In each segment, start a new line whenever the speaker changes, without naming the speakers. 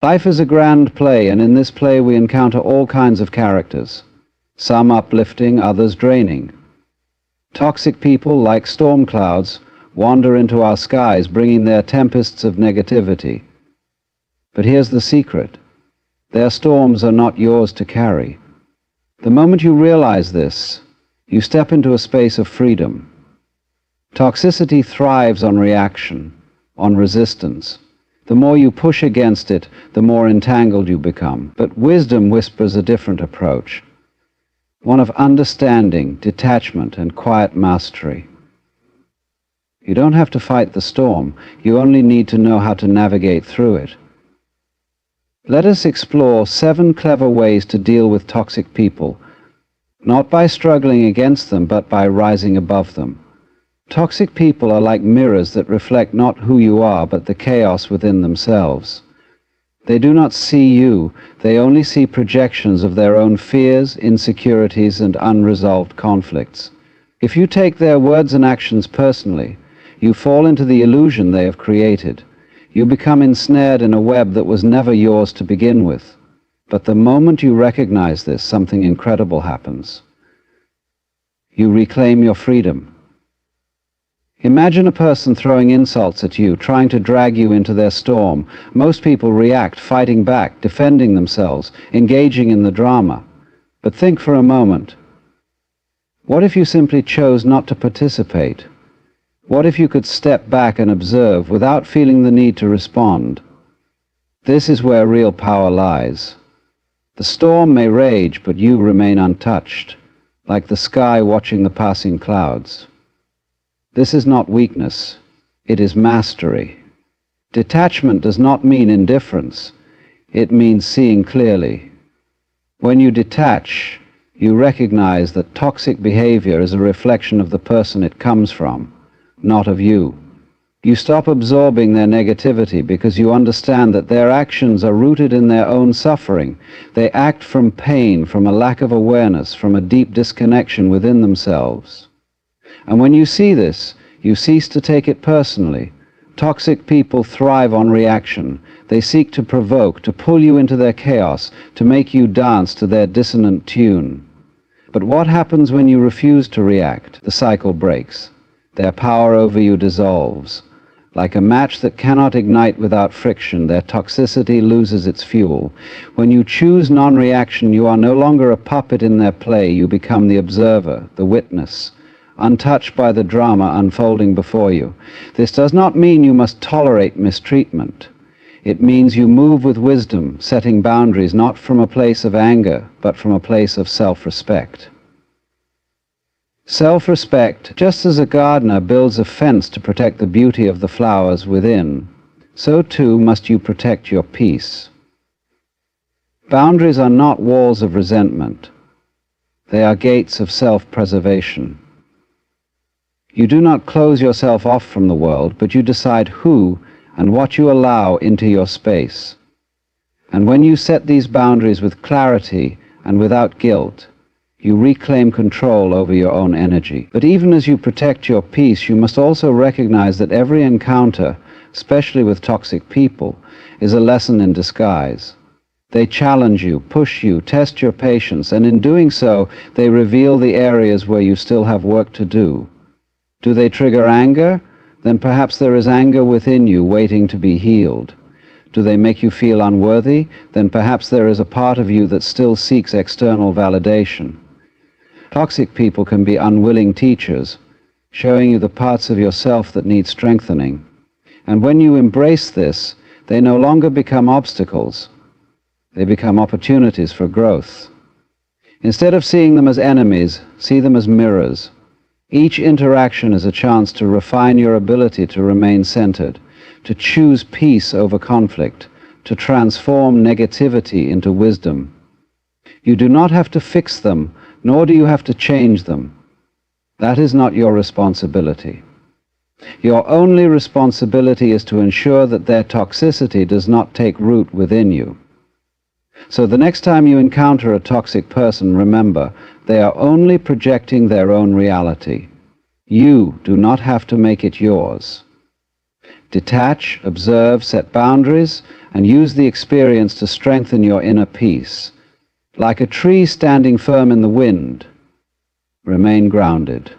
Life is a grand play, and in this play we encounter all kinds of characters, some uplifting, others draining. Toxic people, like storm clouds, wander into our skies, bringing their tempests of negativity. But here's the secret. Their storms are not yours to carry. The moment you realize this, you step into a space of freedom. Toxicity thrives on reaction, on resistance. The more you push against it, the more entangled you become. But wisdom whispers a different approach, one of understanding, detachment, and quiet mastery. You don't have to fight the storm, you only need to know how to navigate through it. Let us explore 7 clever ways to deal with toxic people, not by struggling against them, but by rising above them. Toxic people are like mirrors that reflect not who you are, but the chaos within themselves. They do not see you, they only see projections of their own fears, insecurities, and unresolved conflicts. If you take their words and actions personally, you fall into the illusion they have created. You become ensnared in a web that was never yours to begin with. But the moment you recognize this, something incredible happens. You reclaim your freedom. Imagine a person throwing insults at you, trying to drag you into their storm. Most people react, fighting back, defending themselves, engaging in the drama. But think for a moment. What if you simply chose not to participate? What if you could step back and observe without feeling the need to respond? This is where real power lies. The storm may rage, but you remain untouched, like the sky watching the passing clouds. This is not weakness, it is mastery. Detachment does not mean indifference, it means seeing clearly. When you detach, you recognize that toxic behavior is a reflection of the person it comes from, not of you. You stop absorbing their negativity because you understand that their actions are rooted in their own suffering. They act from pain, from a lack of awareness, from a deep disconnection within themselves. And when you see this, you cease to take it personally. Toxic people thrive on reaction. They seek to provoke, to pull you into their chaos, to make you dance to their dissonant tune. But what happens when you refuse to react? The cycle breaks. Their power over you dissolves. Like a match that cannot ignite without friction, their toxicity loses its fuel. When you choose non-reaction, you are no longer a puppet in their play. You become the observer, the witness, untouched by the drama unfolding before you. This does not mean you must tolerate mistreatment. It means you move with wisdom, setting boundaries not from a place of anger, but from a place of self-respect. Self-respect, just as a gardener builds a fence to protect the beauty of the flowers within, so too must you protect your peace. Boundaries are not walls of resentment. They are gates of self-preservation. You do not close yourself off from the world, but you decide who and what you allow into your space. And when you set these boundaries with clarity and without guilt, you reclaim control over your own energy. But even as you protect your peace, you must also recognize that every encounter, especially with toxic people, is a lesson in disguise. They challenge you, push you, test your patience, and in doing so, they reveal the areas where you still have work to do. Do they trigger anger? Then perhaps there is anger within you waiting to be healed. Do they make you feel unworthy? Then perhaps there is a part of you that still seeks external validation. Toxic people can be unwilling teachers, showing you the parts of yourself that need strengthening. And when you embrace this, they no longer become obstacles. They become opportunities for growth. Instead of seeing them as enemies, see them as mirrors. Each interaction is a chance to refine your ability to remain centered, to choose peace over conflict, to transform negativity into wisdom. You do not have to fix them, nor do you have to change them. That is not your responsibility. Your only responsibility is to ensure that their toxicity does not take root within you. So the next time you encounter a toxic person, remember, they are only projecting their own reality. You do not have to make it yours. Detach, observe, set boundaries, and use the experience to strengthen your inner peace. Like a tree standing firm in the wind, remain grounded.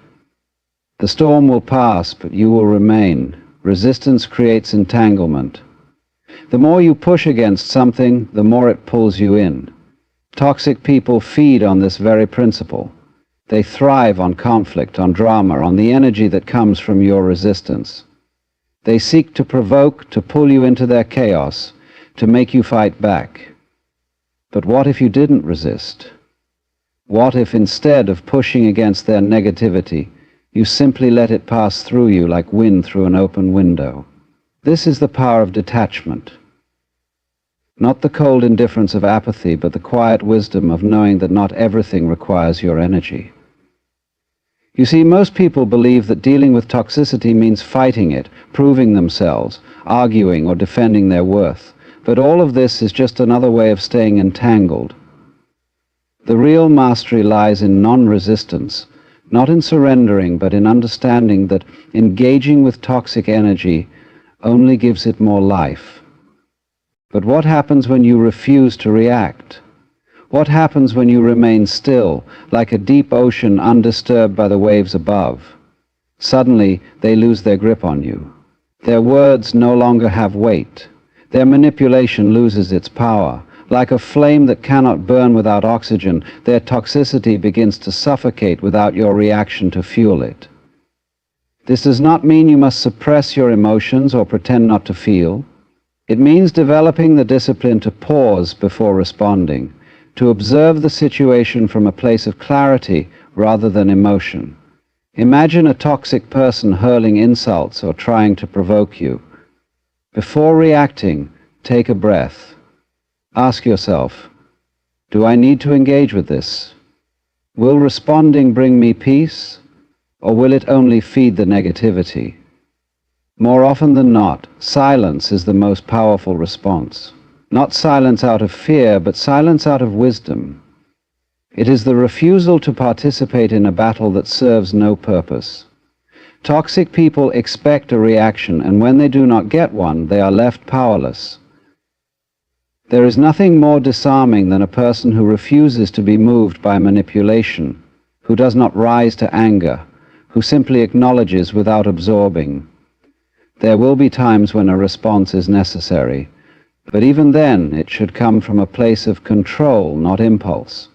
The storm will pass, but you will remain. Resistance creates entanglement. The more you push against something, the more it pulls you in. Toxic people feed on this very principle. They thrive on conflict, on drama, on the energy that comes from your resistance. They seek to provoke, to pull you into their chaos, to make you fight back. But what if you didn't resist? What if instead of pushing against their negativity, you simply let it pass through you like wind through an open window? This is the power of detachment. Not the cold indifference of apathy, but the quiet wisdom of knowing that not everything requires your energy. You see, most people believe that dealing with toxicity means fighting it, proving themselves, arguing or defending their worth. But all of this is just another way of staying entangled. The real mastery lies in non-resistance, not in surrendering, but in understanding that engaging with toxic energy only gives it more life. But what happens when you refuse to react? What happens when you remain still, like a deep ocean undisturbed by the waves above? Suddenly, they lose their grip on you. Their words no longer have weight. Their manipulation loses its power. Like a flame that cannot burn without oxygen, their toxicity begins to suffocate without your reaction to fuel it. This does not mean you must suppress your emotions or pretend not to feel. It means developing the discipline to pause before responding, to observe the situation from a place of clarity rather than emotion. Imagine a toxic person hurling insults or trying to provoke you. Before reacting, take a breath. Ask yourself, do I need to engage with this? Will responding bring me peace, or will it only feed the negativity? More often than not, silence is the most powerful response. Not silence out of fear, but silence out of wisdom. It is the refusal to participate in a battle that serves no purpose. Toxic people expect a reaction, and when they do not get one, they are left powerless. There is nothing more disarming than a person who refuses to be moved by manipulation, who does not rise to anger, who simply acknowledges without absorbing. There will be times when a response is necessary, but even then it should come from a place of control, not impulse.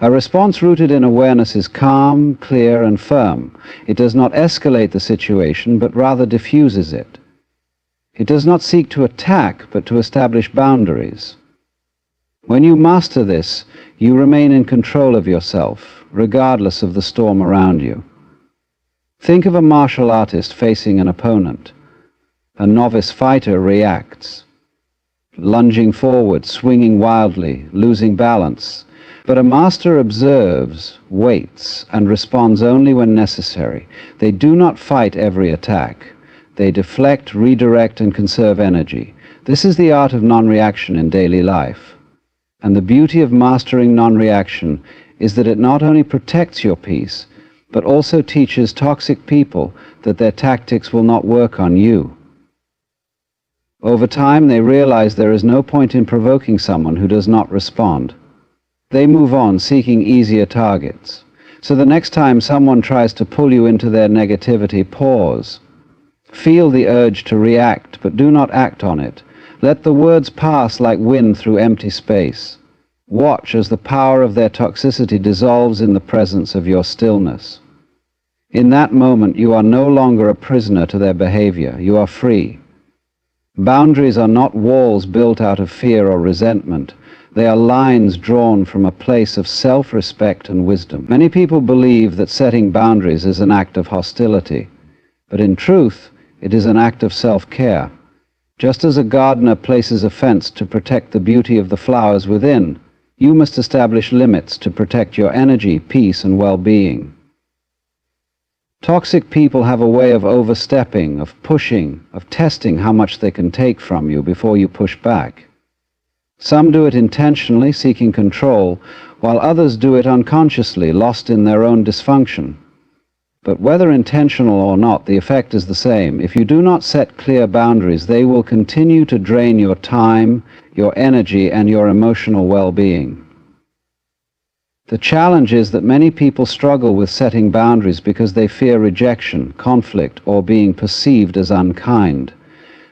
A response rooted in awareness is calm, clear, and firm. It does not escalate the situation, but rather diffuses it. It does not seek to attack, but to establish boundaries. When you master this, you remain in control of yourself, regardless of the storm around you. Think of a martial artist facing an opponent. A novice fighter reacts, lunging forward, swinging wildly, losing balance. But a master observes, waits, and responds only when necessary. They do not fight every attack. They deflect, redirect, and conserve energy. This is the art of non-reaction in daily life. And the beauty of mastering non-reaction is that it not only protects your peace, but also teaches toxic people that their tactics will not work on you. Over time, they realize there is no point in provoking someone who does not respond. They move on, seeking easier targets. So the next time someone tries to pull you into their negativity, pause. Feel the urge to react, but do not act on it. Let the words pass like wind through empty space. Watch as the power of their toxicity dissolves in the presence of your stillness. In that moment, you are no longer a prisoner to their behavior. You are free. Boundaries are not walls built out of fear or resentment. They are lines drawn from a place of self-respect and wisdom. Many people believe that setting boundaries is an act of hostility, but in truth, it is an act of self-care. Just as a gardener places a fence to protect the beauty of the flowers within, you must establish limits to protect your energy, peace, and well-being. Toxic people have a way of overstepping, of pushing, of testing how much they can take from you before you push back. Some do it intentionally, seeking control, while others do it unconsciously, lost in their own dysfunction. But whether intentional or not, the effect is the same. If you do not set clear boundaries, they will continue to drain your time, your energy, and your emotional well-being. The challenge is that many people struggle with setting boundaries because they fear rejection, conflict, or being perceived as unkind.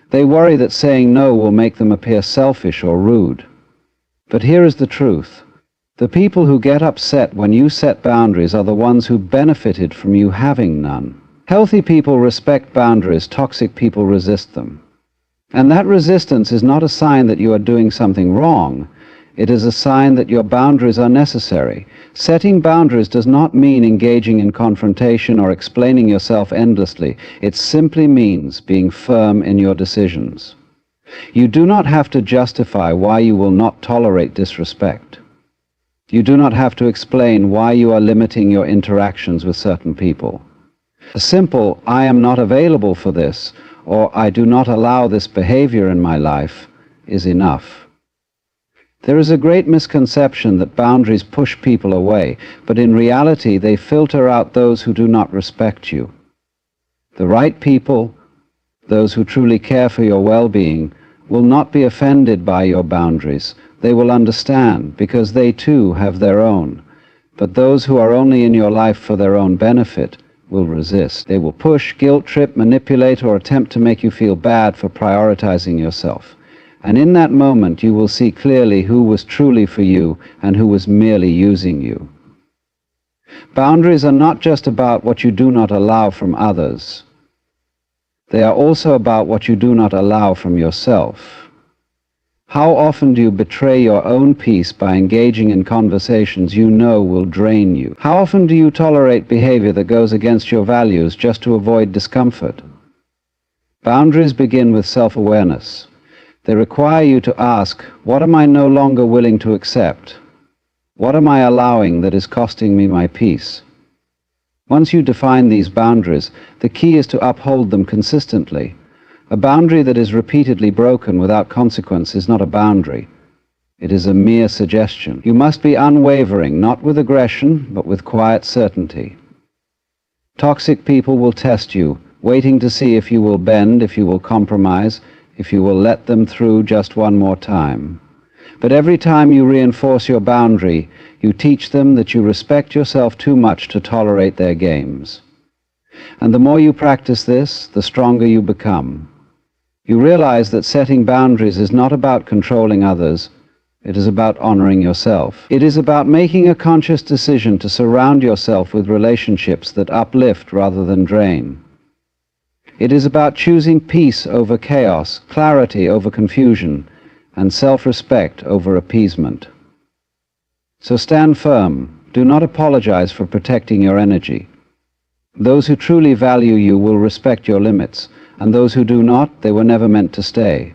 They worry that saying no will make them appear selfish or rude. But here is the truth. The people who get upset when you set boundaries are the ones who benefited from you having none. Healthy people respect boundaries, toxic people resist them. And that resistance is not a sign that you are doing something wrong. It is a sign that your boundaries are necessary. Setting boundaries does not mean engaging in confrontation or explaining yourself endlessly. It simply means being firm in your decisions. You do not have to justify why you will not tolerate disrespect. You do not have to explain why you are limiting your interactions with certain people. A simple, "I am not available for this," or "I do not allow this behavior in my life," is enough. There is a great misconception that boundaries push people away, but in reality they filter out those who do not respect you. The right people, those who truly care for your well-being, will not be offended by your boundaries. They will understand, because they too have their own. But those who are only in your life for their own benefit will resist. They will push, guilt-trip, manipulate, or attempt to make you feel bad for prioritizing yourself. And in that moment you will see clearly who was truly for you and who was merely using you. Boundaries are not just about what you do not allow from others. They are also about what you do not allow from yourself. How often do you betray your own peace by engaging in conversations you know will drain you? How often do you tolerate behavior that goes against your values just to avoid discomfort? Boundaries begin with self-awareness. They require you to ask, what am I no longer willing to accept? What am I allowing that is costing me my peace? Once you define these boundaries, the key is to uphold them consistently. A boundary that is repeatedly broken without consequence is not a boundary. It is a mere suggestion. You must be unwavering, not with aggression, but with quiet certainty. Toxic people will test you, waiting to see if you will bend, if you will compromise, if you will let them through just one more time. But every time you reinforce your boundary, you teach them that you respect yourself too much to tolerate their games. And the more you practice this, the stronger you become. You realize that setting boundaries is not about controlling others. It is about honoring yourself. It is about making a conscious decision to surround yourself with relationships that uplift rather than drain. It is about choosing peace over chaos, clarity over confusion, and self-respect over appeasement. So stand firm. Do not apologize for protecting your energy. Those who truly value you will respect your limits, and those who do not, they were never meant to stay.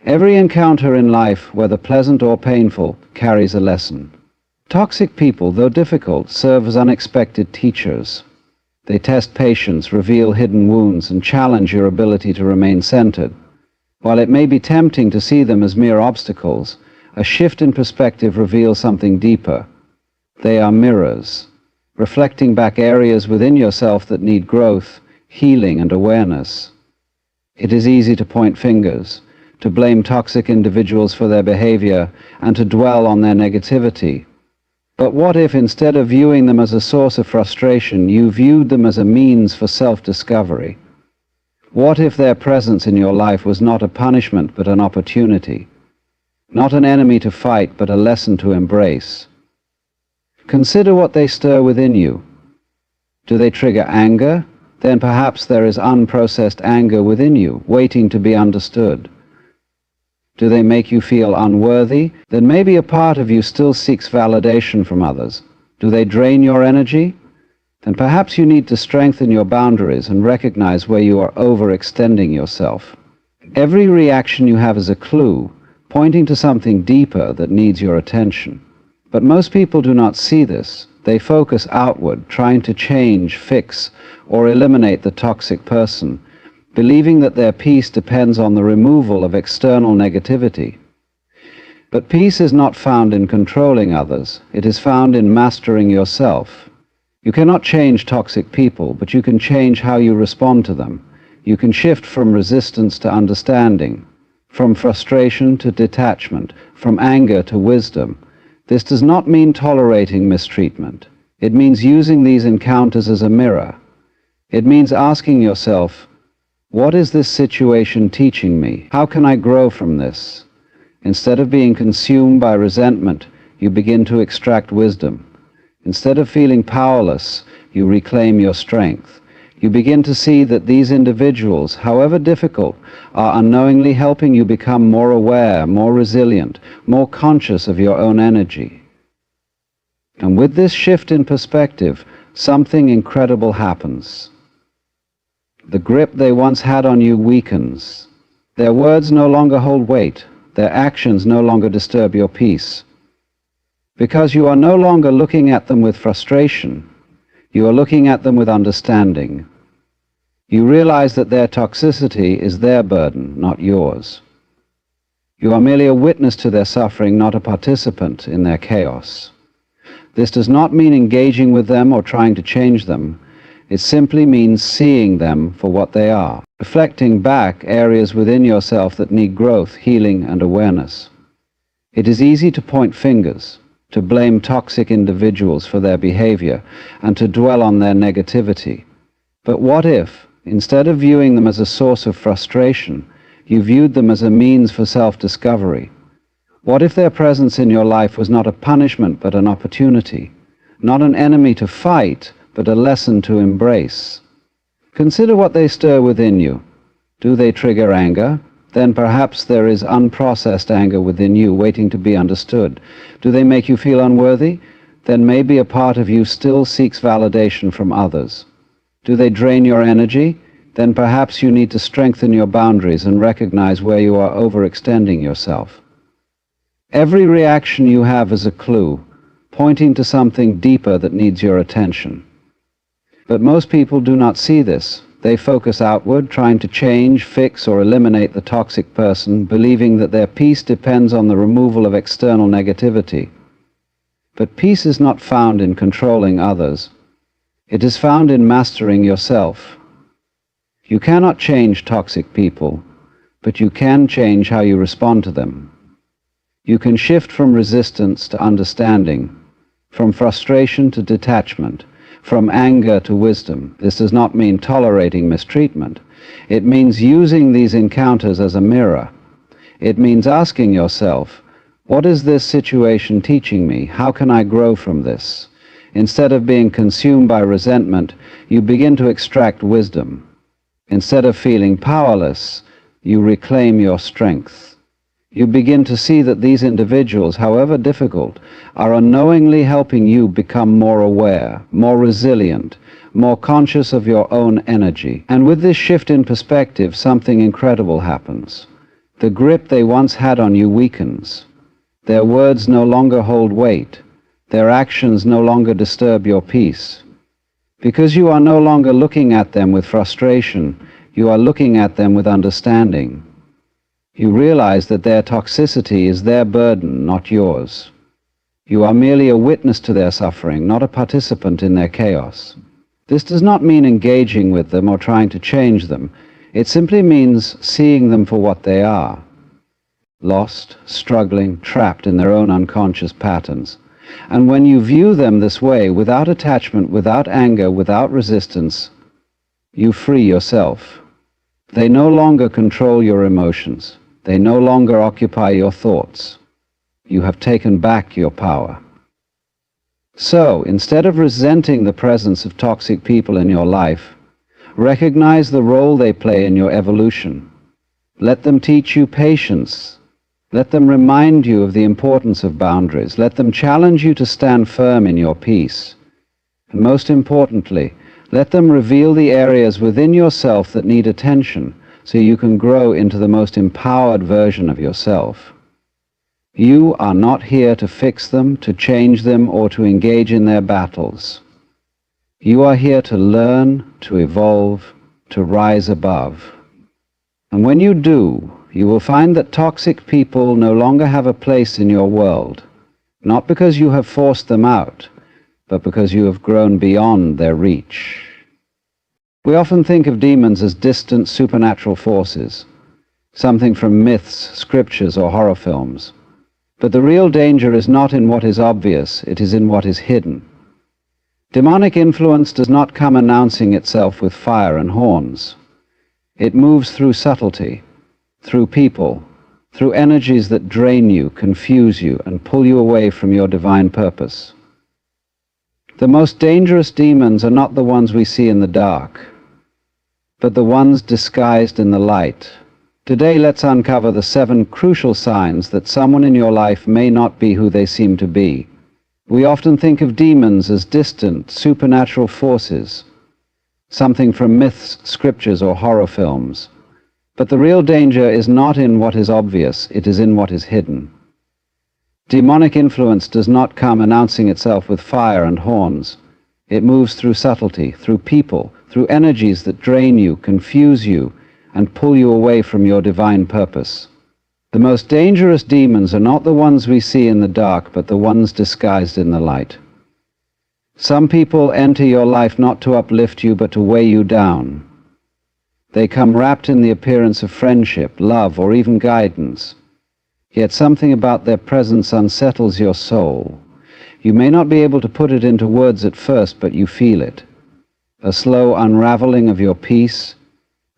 Every encounter in life, whether pleasant or painful, carries a lesson. Toxic people, though difficult, serve as unexpected teachers. They test patience, reveal hidden wounds, and challenge your ability to remain centered. While it may be tempting to see them as mere obstacles, a shift in perspective reveals something deeper. They are mirrors, reflecting back areas within yourself that need growth, healing, and awareness. It is easy to point fingers, to blame toxic individuals for their behavior, and to dwell on their negativity. But what if, instead of viewing them as a source of frustration, you viewed them as a means for self-discovery? What if their presence in your life was not a punishment but an opportunity? Not an enemy to fight but a lesson to embrace? Consider what they stir within you. Do they trigger anger? Then perhaps there is unprocessed anger within you, waiting to be understood. Do they make you feel unworthy? Then maybe a part of you still seeks validation from others. Do they drain your energy? Then perhaps you need to strengthen your boundaries and recognize where you are overextending yourself. Every reaction you have is a clue, pointing to something deeper that needs your attention. But most people do not see this. They focus outward, trying to change, fix, or eliminate the toxic person, believing that their peace depends on the removal of external negativity. But peace is not found in controlling others. It is found in mastering yourself. You cannot change toxic people, but you can change how you respond to them. You can shift from resistance to understanding, from frustration to detachment, from anger to wisdom. This does not mean tolerating mistreatment. It means using these encounters as a mirror. It means asking yourself, what is this situation teaching me? How can I grow from this? Instead of being consumed by resentment, you begin to extract wisdom. Instead of feeling powerless, you reclaim your strength. You begin to see that these individuals, however difficult, are unknowingly helping you become more aware, more resilient, more conscious of your own energy. And with this shift in perspective, something incredible happens. The grip they once had on you weakens. Their words no longer hold weight. Their actions no longer disturb your peace. Because you are no longer looking at them with frustration, you are looking at them with understanding. You realize that their toxicity is their burden, not yours. You are merely a witness to their suffering, not a participant in their chaos. This does not mean engaging with them or trying to change them. It simply means seeing them for what they are, reflecting back areas within yourself that need growth, healing, and awareness. It is easy to point fingers, to blame toxic individuals for their behavior, and to dwell on their negativity. But what if, instead of viewing them as a source of frustration, you viewed them as a means for self-discovery? What if their presence in your life was not a punishment but an opportunity, not an enemy to fight but a lesson to embrace? Consider what they stir within you. Do they trigger anger? Then perhaps there is unprocessed anger within you waiting to be understood. Do they make you feel unworthy? Then maybe a part of you still seeks validation from others. Do they drain your energy? Then perhaps you need to strengthen your boundaries and recognize where you are overextending yourself. Every reaction you have is a clue, pointing to something deeper that needs your attention. But most people do not see this. They focus outward, trying to change, fix, or eliminate the toxic person, believing that their peace depends on the removal of external negativity. But peace is not found in controlling others. It is found in mastering yourself. You cannot change toxic people, but you can change how you respond to them. You can shift from resistance to understanding, from frustration to detachment, from anger to wisdom. This does not mean tolerating mistreatment. It means using these encounters as a mirror. It means asking yourself, what is this situation teaching me? How can I grow from this? Instead of being consumed by resentment, you begin to extract wisdom. Instead of feeling powerless, you reclaim your strength. You begin to see that these individuals, however difficult, are unknowingly helping you become more aware, more resilient, more conscious of your own energy. And with this shift in perspective, something incredible happens. The grip they once had on you weakens. Their words no longer hold weight. Their actions no longer disturb your peace. Because you are no longer looking at them with frustration, you are looking at them with understanding. You realize that their toxicity is their burden, not yours. You are merely a witness to their suffering, not a participant in their chaos. This does not mean engaging with them or trying to change them. It simply means seeing them for what they are. Lost, struggling, trapped in their own unconscious patterns. And when you view them this way, without attachment, without anger, without resistance, you free yourself. They no longer control your emotions. They no longer occupy your thoughts. You have taken back your power. So, instead of resenting the presence of toxic people in your life, recognize the role they play in your evolution. Let them teach you patience. Let them remind you of the importance of boundaries. Let them challenge you to stand firm in your peace. And most importantly, let them reveal the areas within yourself that need attention, so you can grow into the most empowered version of yourself. You are not here to fix them, to change them, or to engage in their battles. You are here to learn, to evolve, to rise above. And when you do, you will find that toxic people no longer have a place in your world, not because you have forced them out, but because you have grown beyond their reach. We often think of demons as distant supernatural forces, something from myths, scriptures, or horror films. But the real danger is not in what is obvious, it is in what is hidden. Demonic influence does not come announcing itself with fire and horns. It moves through subtlety, through people, through energies that drain you, confuse you, and pull you away from your divine purpose. The most dangerous demons are not the ones we see in the dark, but the ones disguised in the light. Today, let's uncover the 7 crucial signs that someone in your life may not be who they seem to be. We often think of demons as distant, supernatural forces, something from myths, scriptures, or horror films. But the real danger is not in what is obvious, it is in what is hidden. Demonic influence does not come announcing itself with fire and horns. It moves through subtlety, through people, through energies that drain you, confuse you, and pull you away from your divine purpose. The most dangerous demons are not the ones we see in the dark, but the ones disguised in the light. Some people enter your life not to uplift you, but to weigh you down. They come wrapped in the appearance of friendship, love, or even guidance. Yet something about their presence unsettles your soul. You may not be able to put it into words at first, but you feel it. A slow unraveling of your peace,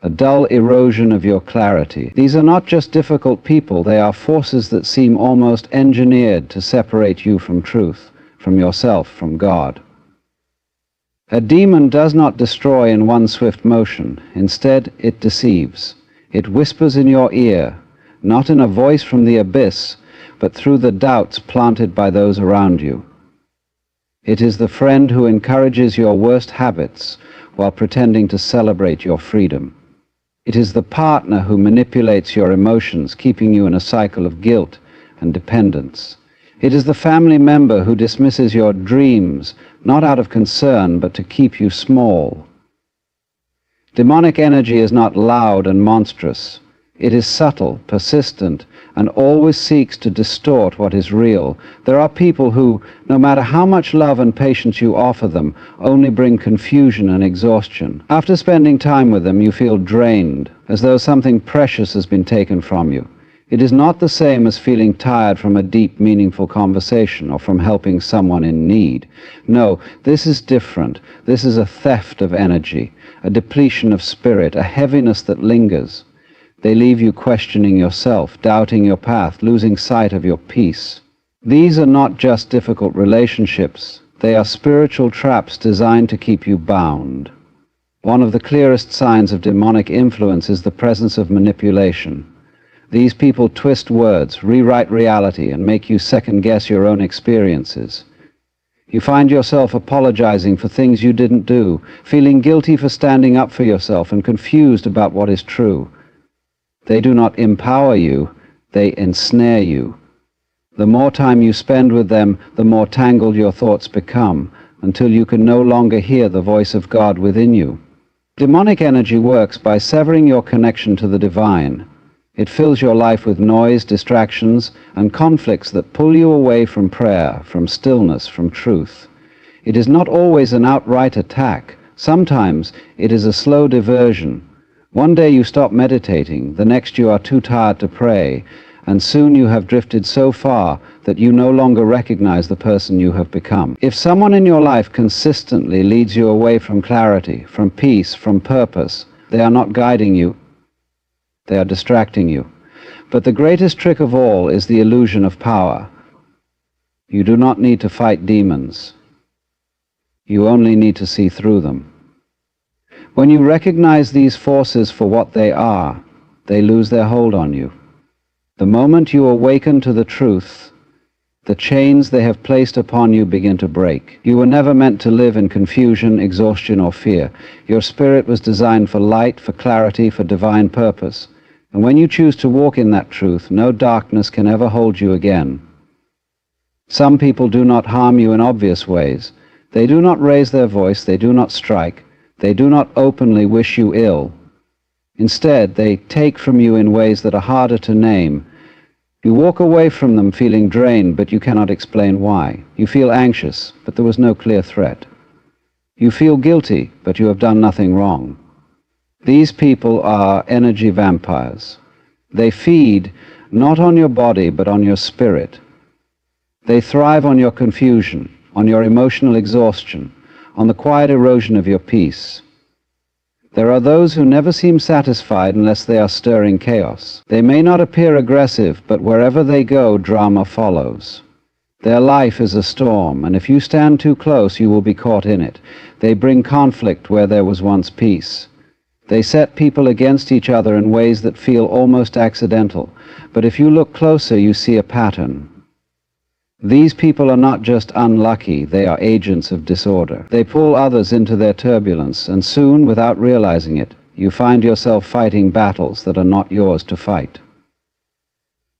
a dull erosion of your clarity. These are not just difficult people, they are forces that seem almost engineered to separate you from truth, from yourself, from God. A demon does not destroy in one swift motion. Instead, it deceives. It whispers in your ear, not in a voice from the abyss, but through the doubts planted by those around you. It is the friend who encourages your worst habits while pretending to celebrate your freedom. It is the partner who manipulates your emotions, keeping you in a cycle of guilt and dependence. It is the family member who dismisses your dreams, not out of concern, but to keep you small. Demonic energy is not loud and monstrous. It is subtle, persistent, and always seeks to distort what is real. There are people who, no matter how much love and patience you offer them, only bring confusion and exhaustion. After spending time with them, you feel drained, as though something precious has been taken from you. It is not the same as feeling tired from a deep, meaningful conversation or from helping someone in need. No, this is different. This is a theft of energy, a depletion of spirit, a heaviness that lingers. They leave you questioning yourself, doubting your path, losing sight of your peace. These are not just difficult relationships. They are spiritual traps designed to keep you bound. One of the clearest signs of demonic influence is the presence of manipulation. These people twist words, rewrite reality, and make you second-guess your own experiences. You find yourself apologizing for things you didn't do, feeling guilty for standing up for yourself, and confused about what is true. They do not empower you, they ensnare you. The more time you spend with them, the more tangled your thoughts become, until you can no longer hear the voice of God within you. Demonic energy works by severing your connection to the divine. It fills your life with noise, distractions, and conflicts that pull you away from prayer, from stillness, from truth. It is not always an outright attack. Sometimes it is a slow diversion. One day you stop meditating, the next you are too tired to pray, and soon you have drifted so far that you no longer recognize the person you have become. If someone in your life consistently leads you away from clarity, from peace, from purpose, they are not guiding you, they are distracting you. But the greatest trick of all is the illusion of power. You do not need to fight demons. You only need to see through them. When you recognize these forces for what they are, they lose their hold on you. The moment you awaken to the truth, the chains they have placed upon you begin to break. You were never meant to live in confusion, exhaustion, or fear. Your spirit was designed for light, for clarity, for divine purpose. And when you choose to walk in that truth, no darkness can ever hold you again. Some people do not harm you in obvious ways. They do not raise their voice, they do not strike. They do not openly wish you ill. Instead, they take from you in ways that are harder to name. You walk away from them feeling drained, but you cannot explain why. You feel anxious, but there was no clear threat. You feel guilty, but you have done nothing wrong. These people are energy vampires. They feed not on your body, but on your spirit. They thrive on your confusion, on your emotional exhaustion, on the quiet erosion of your peace. There are those who never seem satisfied unless they are stirring chaos. They may not appear aggressive, but wherever they go, drama follows. Their life is a storm, and if you stand too close, you will be caught in it. They bring conflict where there was once peace. They set people against each other in ways that feel almost accidental, but if you look closer, you see a pattern. These people are not just unlucky, they are agents of disorder. They pull others into their turbulence, and soon, without realizing it, you find yourself fighting battles that are not yours to fight.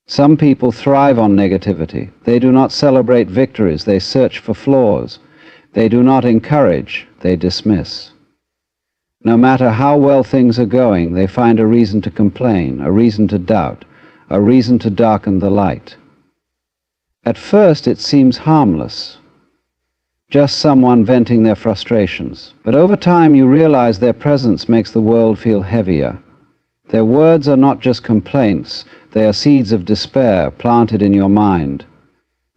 Some people thrive on negativity. They do not celebrate victories, they search for flaws. They do not encourage, they dismiss. No matter how well things are going, they find a reason to complain, a reason to doubt, a reason to darken the light. At first it seems harmless, just someone venting their frustrations. But over time you realize their presence makes the world feel heavier. Their words are not just complaints, they are seeds of despair planted in your mind.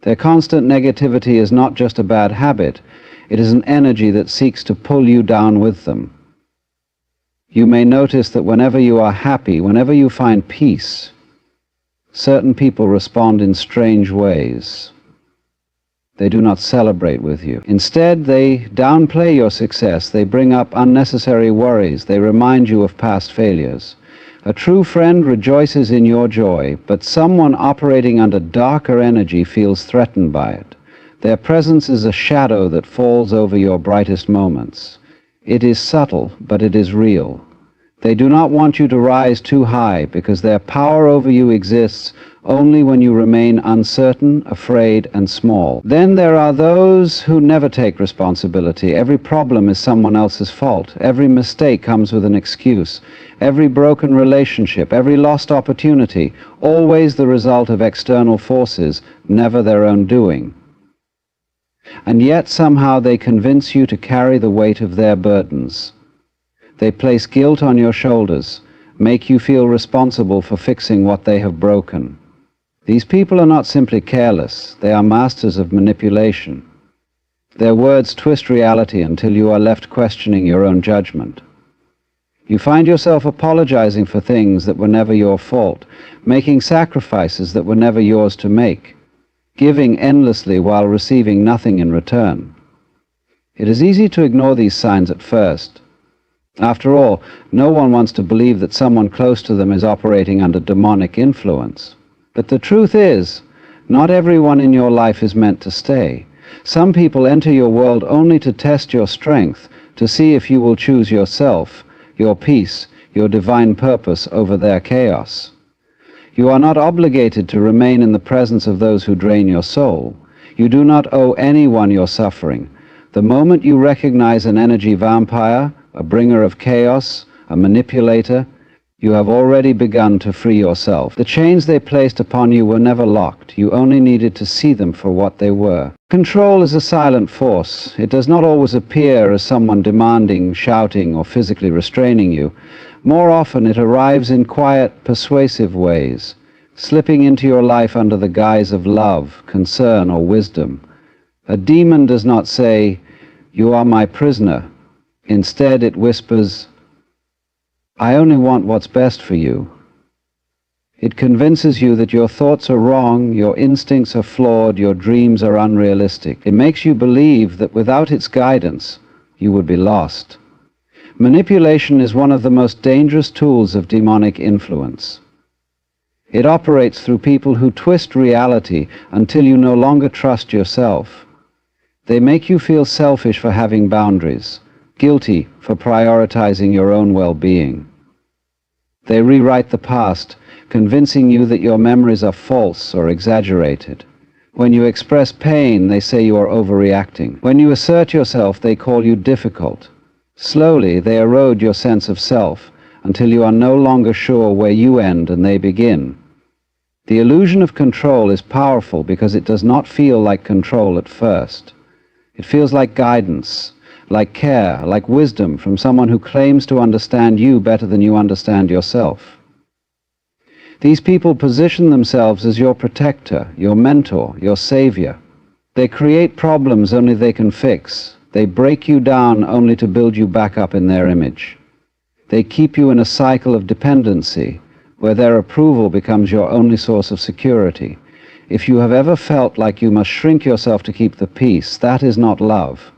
Their constant negativity is not just a bad habit, it is an energy that seeks to pull you down with them. You may notice that whenever you are happy, whenever you find peace, certain people respond in strange ways. They do not celebrate with you. Instead, they downplay your success. They bring up unnecessary worries. They remind you of past failures. A true friend rejoices in your joy, but someone operating under darker energy feels threatened by it. Their presence is a shadow that falls over your brightest moments. It is subtle, but it is real. They do not want you to rise too high because their power over you exists only when you remain uncertain, afraid, and small. Then there are those who never take responsibility. Every problem is someone else's fault. Every mistake comes with an excuse. Every broken relationship, every lost opportunity, always the result of external forces, never their own doing. And yet somehow they convince you to carry the weight of their burdens. They place guilt on your shoulders, make you feel responsible for fixing what they have broken. These people are not simply careless, they are masters of manipulation. Their words twist reality until you are left questioning your own judgment. You find yourself apologizing for things that were never your fault, making sacrifices that were never yours to make, giving endlessly while receiving nothing in return. It is easy to ignore these signs at first. After all, no one wants to believe that someone close to them is operating under demonic influence. But the truth is, not everyone in your life is meant to stay. Some people enter your world only to test your strength, to see if you will choose yourself, your peace, your divine purpose over their chaos. You are not obligated to remain in the presence of those who drain your soul. You do not owe anyone your suffering. The moment you recognize an energy vampire, a bringer of chaos, a manipulator, you have already begun to free yourself. The chains they placed upon you were never locked. You only needed to see them for what they were. Control is a silent force. It does not always appear as someone demanding, shouting, or physically restraining you. More often it arrives in quiet, persuasive ways, slipping into your life under the guise of love, concern, or wisdom. A demon does not say, "You are my prisoner." Instead, it whispers, "I only want what's best for you." It convinces you that your thoughts are wrong, your instincts are flawed, your dreams are unrealistic. It makes you believe that without its guidance, you would be lost. Manipulation is one of the most dangerous tools of demonic influence. It operates through people who twist reality until you no longer trust yourself. They make you feel selfish for having boundaries, guilty for prioritizing your own well-being. They rewrite the past, convincing you that your memories are false or exaggerated. When you express pain, they say you are overreacting. When you assert yourself, they call you difficult. Slowly, they erode your sense of self until you are no longer sure where you end and they begin. The illusion of control is powerful because it does not feel like control at first. It feels like guidance, like care, like wisdom from someone who claims to understand you better than you understand yourself. These people position themselves as your protector, your mentor, your savior. They create problems only they can fix. They break you down only to build you back up in their image. They keep you in a cycle of dependency, where their approval becomes your only source of security. If you have ever felt like you must shrink yourself to keep the peace, that is not love.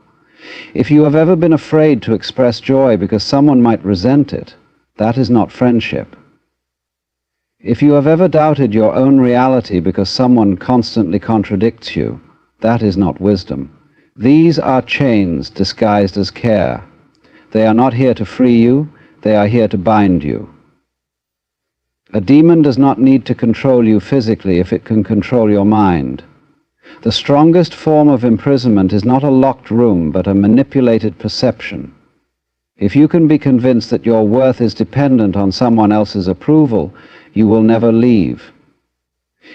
If you have ever been afraid to express joy because someone might resent it, that is not friendship. If you have ever doubted your own reality because someone constantly contradicts you, that is not wisdom. These are chains disguised as care. They are not here to free you, they are here to bind you. A demon does not need to control you physically if it can control your mind. The strongest form of imprisonment is not a locked room, but a manipulated perception. If you can be convinced that your worth is dependent on someone else's approval, you will never leave.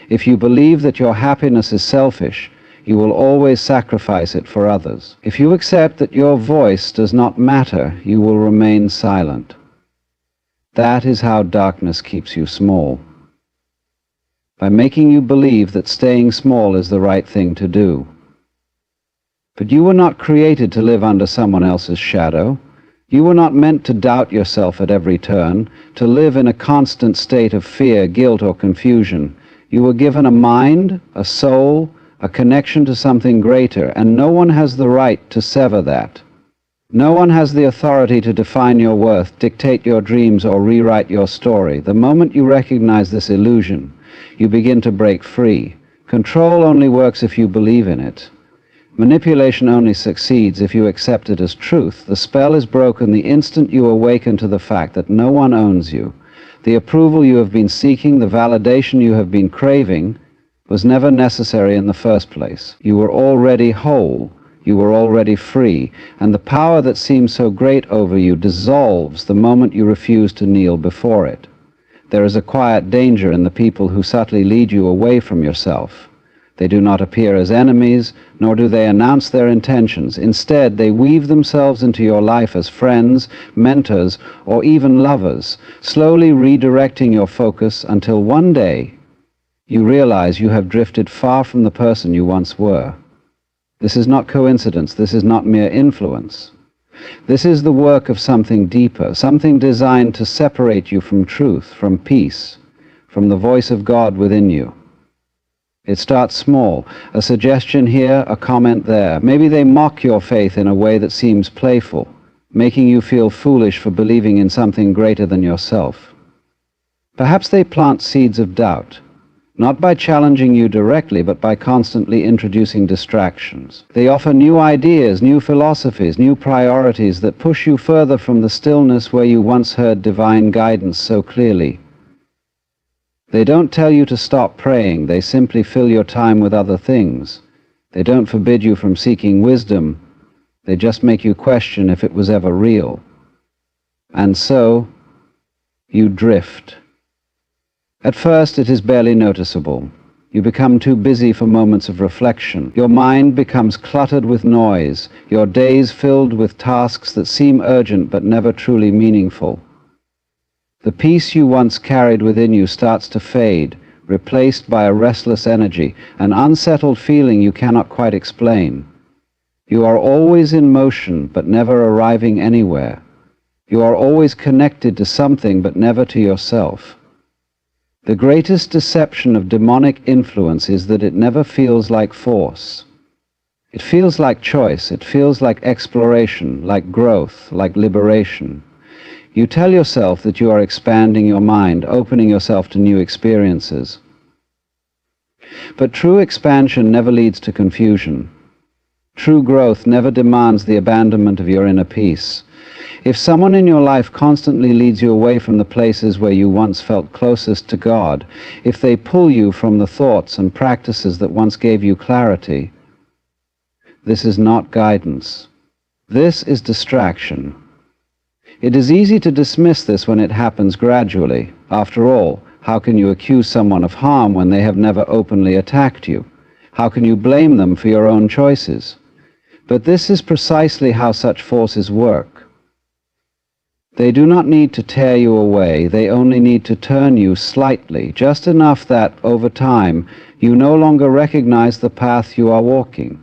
If you believe that your happiness is selfish, you will always sacrifice it for others. If you accept that your voice does not matter, you will remain silent. That is how darkness keeps you small. By making you believe that staying small is the right thing to do. But you were not created to live under someone else's shadow. You were not meant to doubt yourself at every turn, to live in a constant state of fear, guilt, or confusion. You were given a mind, a soul, a connection to something greater, and no one has the right to sever that. No one has the authority to define your worth, dictate your dreams, or rewrite your story. The moment you recognize this illusion, you begin to break free. Control only works if you believe in it. Manipulation only succeeds if you accept it as truth. The spell is broken the instant you awaken to the fact that no one owns you. The approval you have been seeking, the validation you have been craving, was never necessary in the first place. You were already whole. You were already free, and the power that seems so great over you dissolves the moment you refuse to kneel before it. There is a quiet danger in the people who subtly lead you away from yourself. They do not appear as enemies, nor do they announce their intentions. Instead, they weave themselves into your life as friends, mentors, or even lovers, slowly redirecting your focus until one day you realize you have drifted far from the person you once were. This is not coincidence. This is not mere influence. This is the work of something deeper, something designed to separate you from truth, from peace, from the voice of God within you. It starts small, a suggestion here, a comment there. Maybe they mock your faith in a way that seems playful, making you feel foolish for believing in something greater than yourself. Perhaps they plant seeds of doubt, not by challenging you directly, but by constantly introducing distractions. They offer new ideas, new philosophies, new priorities that push you further from the stillness where you once heard divine guidance so clearly. They don't tell you to stop praying. They simply fill your time with other things. They don't forbid you from seeking wisdom. They just make you question if it was ever real. And so, you drift. At first, it is barely noticeable. You become too busy for moments of reflection. Your mind becomes cluttered with noise, your days filled with tasks that seem urgent but never truly meaningful. The peace you once carried within you starts to fade, replaced by a restless energy, an unsettled feeling you cannot quite explain. You are always in motion, but never arriving anywhere. You are always connected to something, but never to yourself. The greatest deception of demonic influence is that it never feels like force. It feels like choice. It feels like exploration, like growth, like liberation. You tell yourself that you are expanding your mind, opening yourself to new experiences. But true expansion never leads to confusion. True growth never demands the abandonment of your inner peace. If someone in your life constantly leads you away from the places where you once felt closest to God, if they pull you from the thoughts and practices that once gave you clarity, this is not guidance. This is distraction. It is easy to dismiss this when it happens gradually. After all, How can you accuse someone of harm when they have never openly attacked you? How can you blame them for your own choices? But this is precisely how such forces work. They do not need to tear you away, they only need to turn you slightly, just enough that, over time, you no longer recognize the path you are walking.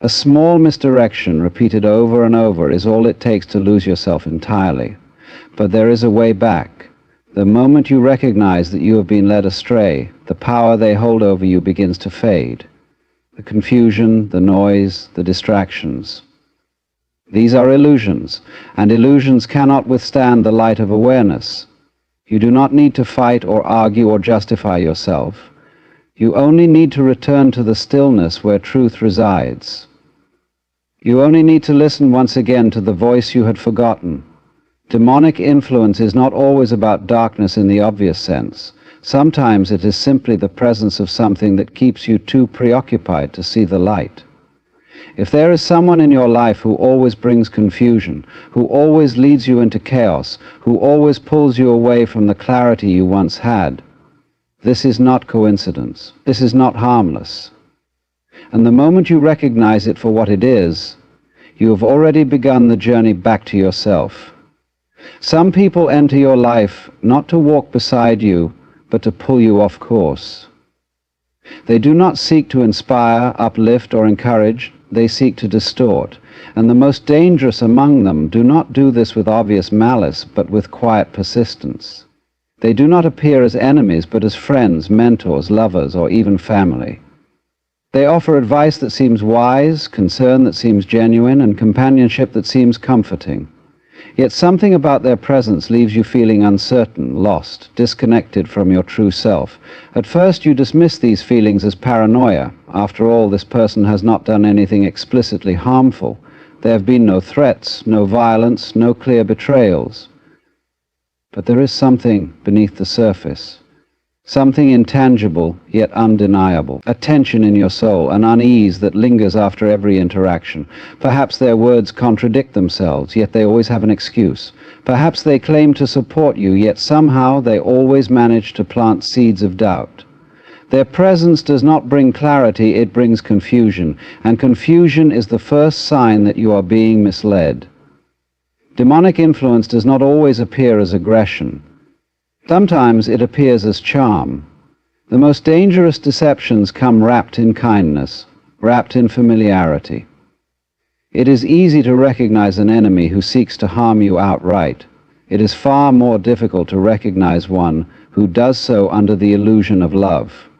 A small misdirection, repeated over and over, is all it takes to lose yourself entirely. But there is a way back. The moment you recognize that you have been led astray, the power they hold over you begins to fade. The confusion, the noise, the distractions. These are illusions, and illusions cannot withstand the light of awareness. You do not need to fight or argue or justify yourself. You only need to return to the stillness where truth resides. You only need to listen once again to the voice you had forgotten. Demonic influence is not always about darkness in the obvious sense. Sometimes it is simply the presence of something that keeps you too preoccupied to see the light. If there is someone in your life who always brings confusion, who always leads you into chaos, who always pulls you away from the clarity you once had, this is not coincidence. This is not harmless. And the moment you recognize it for what it is, you have already begun the journey back to yourself. Some people enter your life not to walk beside you, but to pull you off course. They do not seek to inspire, uplift, or encourage. They seek to distort. And the most dangerous among them do not do this with obvious malice, but with quiet persistence. They do not appear as enemies, but as friends, mentors, lovers, or even family. They offer advice that seems wise, concern that seems genuine, and companionship that seems comforting. Yet something about their presence leaves you feeling uncertain, lost, disconnected from your true self. At first you dismiss these feelings as paranoia. After all, this person has not done anything explicitly harmful. There have been no threats, no violence, no clear betrayals. But there is something beneath the surface. Something intangible, yet undeniable. A tension in your soul, an unease that lingers after every interaction. Perhaps their words contradict themselves, yet they always have an excuse. Perhaps they claim to support you, yet somehow they always manage to plant seeds of doubt. Their presence does not bring clarity, it brings confusion, and confusion is the first sign that you are being misled. Demonic influence does not always appear as aggression. Sometimes it appears as charm. The most dangerous deceptions come wrapped in kindness, wrapped in familiarity. It is easy to recognize an enemy who seeks to harm you outright. It is far more difficult to recognize one who does so under the illusion of love.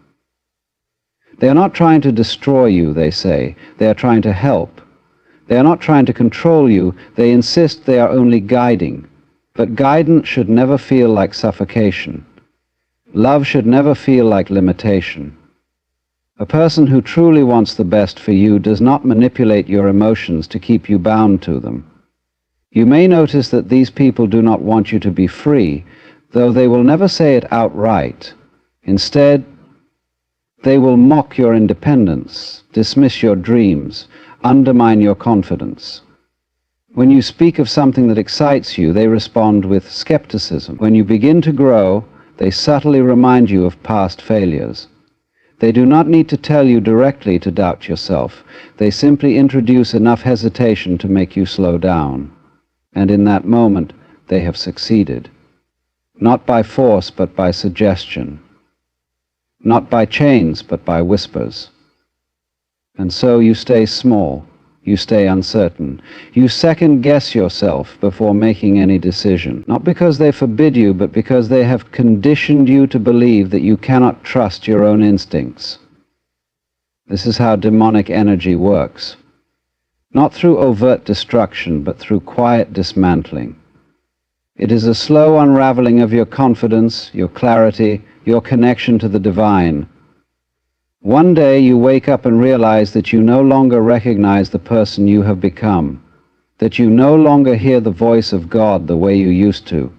They are not trying to destroy you, they say. They are trying to help. They are not trying to control you. They insist they are only guiding. But guidance should never feel like suffocation. Love should never feel like limitation. A person who truly wants the best for you does not manipulate your emotions to keep you bound to them. You may notice that these people do not want you to be free, though they will never say it outright. Instead, they will mock your independence, dismiss your dreams, undermine your confidence. When you speak of something that excites you, they respond with skepticism. When you begin to grow, they subtly remind you of past failures. They do not need to tell you directly to doubt yourself. They simply introduce enough hesitation to make you slow down. And in that moment, they have succeeded. Not by force, but by suggestion. Not by chains, but by whispers. And so you stay small. You stay uncertain. You second-guess yourself before making any decision, not because they forbid you, but because they have conditioned you to believe that you cannot trust your own instincts. This is how demonic energy works. Not through overt destruction, but through quiet dismantling. It is a slow unraveling of your confidence, your clarity, your connection to the divine. One day you wake up and realize that you no longer recognize the person you have become, that you no longer hear the voice of God the way you used to,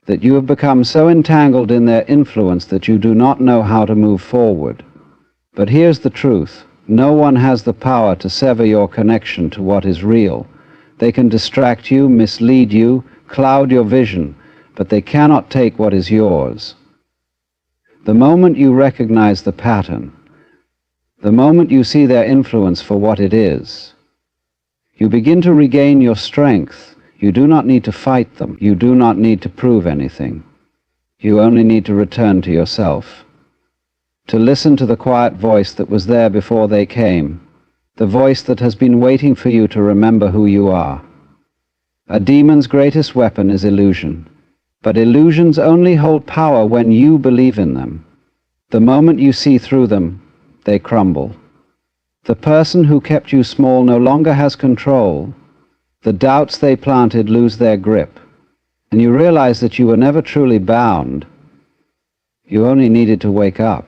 that you have become so entangled in their influence that you do not know how to move forward. But here's the truth. No one has the power to sever your connection to what is real. They can distract you, mislead you, cloud your vision, but they cannot take what is yours. The moment you recognize the pattern, the moment you see their influence for what it is, you begin to regain your strength. You do not need to fight them. You do not need to prove anything. You only need to return to yourself, to listen to the quiet voice that was there before they came, the voice that has been waiting for you to remember who you are. A demon's greatest weapon is illusion, but illusions only hold power when you believe in them. The moment you see through them, they crumble. The person who kept you small no longer has control. The doubts they planted lose their grip, and you realize that you were never truly bound. You only needed to wake up.